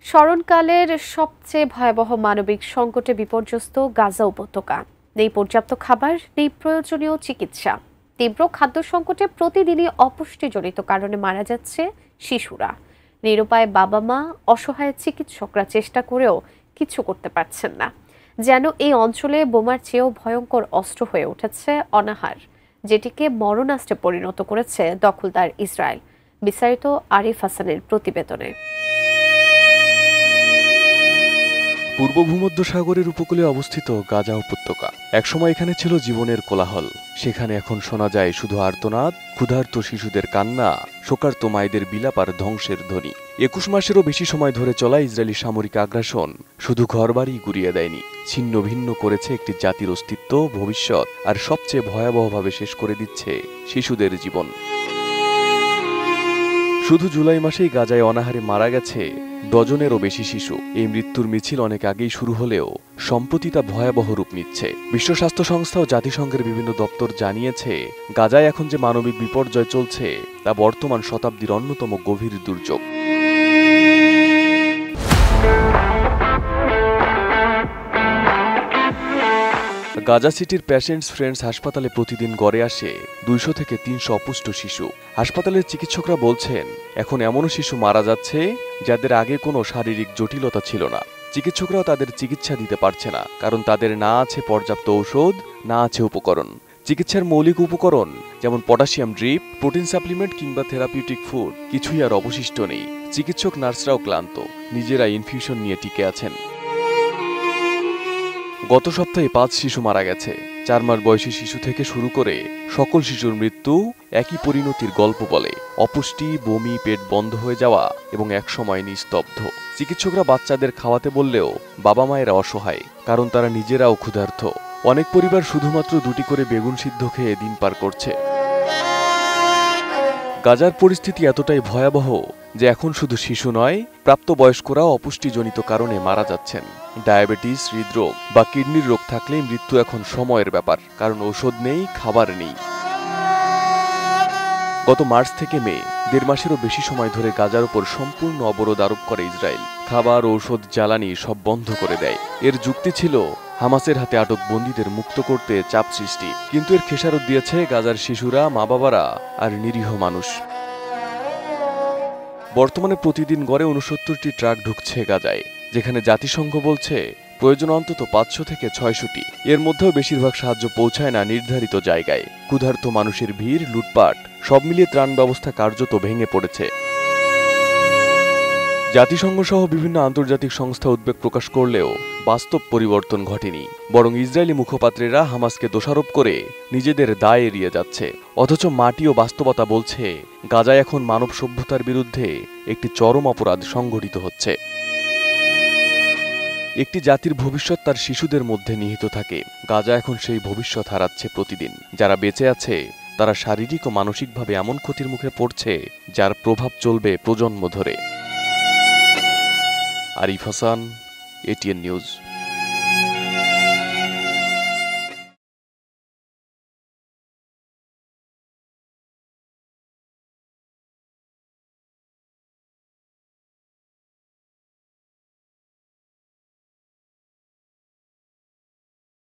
স্মরণকালের সবচেয়ে ভয়াবহ মানবিক সংকটে বিপর্যস্ত গাজা উপত্যকা। নেই পর্যাপ্ত খাবার, নেই প্রয়োজনীয় চিকিৎসা। তীব্র খাদ্য সংকটে প্রতিদিনই অপুষ্টিজনিত কারণে মারা যাচ্ছে শিশুরা। নিরুপায় বাবা মা, অসহায় চিকিৎসকরা চেষ্টা করেও কিছু করতে পারছেন না। যেন এই অঞ্চলে বোমার চেয়েও ভয়ঙ্কর অস্ত্র হয়ে উঠেছে অনাহার, যেটিকে মরণাস্ত্রে পরিণত করেছে দখলদার ইসরায়েল। বিস্তারিত আরিফ হাসানের প্রতিবেদনে। পূর্ব ভূমধ্যসাগরের উপকূলে অবস্থিত গাজা উপত্যকা একসময় এখানে ছিল জীবনের কোলাহল। সেখানে এখন শোনা যায় শুধু আর্তনাদ, ক্ষুধার্ত শিশুদের কান্না, শোকার্ত মায়েদের বিলাপ আর ধ্বংসের ধ্বনি। ২১ মাসেরও বেশি সময় ধরে চলা ইসরায়েলি সামরিক আগ্রাসন শুধু ঘরবাড়ি গুড়িয়ে দেয়নি, ছিন্ন ভিন্ন করেছে একটি জাতির অস্তিত্ব, ভবিষ্যৎ আর সবচেয়ে ভয়াবহভাবে শেষ করে দিচ্ছে শিশুদের জীবন। শুধু জুলাই মাসেই গাজায় অনাহারে মারা গেছে ডজনেরও বেশি শিশু। এই মৃত্যুর মিছিল অনেক আগেই শুরু হলেও সম্প্রতি তা ভয়াবহ রূপ নিচ্ছে। বিশ্ব স্বাস্থ্য সংস্থা ও জাতিসংঘের বিভিন্ন দপ্তর জানিয়েছে, গাজায় এখন যে মানবিক বিপর্যয় চলছে তা বর্তমান শতাব্দীর অন্যতম গভীর দুর্যোগ। গাজা সিটির প্যাশেন্টস ফ্রেন্ডস হাসপাতালে প্রতিদিন গড়ে আসে ২০০ থেকে ৩০০ অপুষ্ট শিশু। হাসপাতালের চিকিৎসকরা বলছেন, এখন এমনও শিশু মারা যাচ্ছে যাদের আগে কোনো শারীরিক জটিলতা ছিল না। চিকিৎসকরাও তাদের চিকিৎসা দিতে পারছে না, কারণ তাদের না আছে পর্যাপ্ত ঔষধ, না আছে উপকরণ। চিকিৎসার মৌলিক উপকরণ যেমন পটাশিয়াম ড্রিপ, প্রোটিন সাপ্লিমেন্ট কিংবা থেরাপিউটিক ফুড কিছুই আর অবশিষ্ট নেই। চিকিৎসক নার্সরাও ক্লান্ত, নিজেরা ইনফিউশন নিয়ে টিকে আছেন। গত সপ্তাহে ৫ শিশু মারা গেছে। ৪ মাস বয়সী শিশু থেকে শুরু করে সকল শিশুর মৃত্যু একই পরিণতির গল্প বলে: অপুষ্টি, বমি, পেট বন্ধ হয়ে যাওয়া এবং একসময় নিস্তব্ধ। চিকিৎসকরা বাচ্চাদের খাওয়াতে বললেও বাবা মায়েরা অসহায়, কারণ তারা নিজেরাও ক্ষুধার্ত। অনেক পরিবার শুধুমাত্র ২টি করে বেগুন সিদ্ধ খেয়ে দিন পার করছে। গাজার পরিস্থিতি এতটাই ভয়াবহ যে এখন শুধু শিশু নয়, প্রাপ্তবয়স্করাও অপুষ্টিজনিত কারণে মারা যাচ্ছেন। ডায়াবেটিস, হৃদরোগ বা কিডনির রোগ থাকলেই মৃত্যু এখন সময়ের ব্যাপার, কারণ ঔষধ নেই, খাবার নেই। গত মার্চ থেকে মে ১.৫ মাসেরও বেশি সময় ধরে গাজার উপর সম্পূর্ণ অবরোধ আরোপ করে ইসরায়েল। খাবার, ঔষধ, জ্বালানি সব বন্ধ করে দেয়। এর যুক্তি ছিল হামাসের হাতে আটক বন্দীদের মুক্ত করতে চাপ সৃষ্টি। কিন্তু এর খেসারত দিয়েছে গাজার শিশুরা, মা বাবারা আর নিরীহ মানুষ। বর্তমানে প্রতিদিন গড়ে ৬৯টি ট্রাক ঢুকছে গাজায়, যেখানে জাতিসংঘ বলছে প্রয়োজন অন্তত ৫০০ থেকে ৬০০টি। এর মধ্যেও বেশিরভাগ সাহায্য পৌঁছায় না নির্ধারিত জায়গায়। ক্ষুধার্ত মানুষের ভিড়, লুটপাট সব মিলিয়ে ত্রাণ ব্যবস্থা কার্যত ভেঙে পড়েছে। জাতিসংঘ সহ বিভিন্ন আন্তর্জাতিক সংস্থা উদ্বেগ প্রকাশ করলেও বাস্তব পরিবর্তন ঘটেনি, বরং ইসরায়েলি মুখপাত্রেরা হামাসকে দোষারোপ করে নিজেদের দায় এড়িয়ে যাচ্ছে। অথচ মাটি ও বাস্তবতা বলছে, গাজায় এখন মানব সভ্যতার বিরুদ্ধে একটি চরম অপরাধ সংঘটিত হচ্ছে। একটি জাতির ভবিষ্যৎ তার শিশুদের মধ্যে নিহিত থাকে। গাজা এখন সেই ভবিষ্যৎ হারাচ্ছে প্রতিদিন। যারা বেঁচে আছে তারা শারীরিক ও মানসিকভাবে এমন ক্ষতির মুখে পড়ছে যার প্রভাব চলবে প্রজন্ম ধরে। Arif Hasan, ATN news.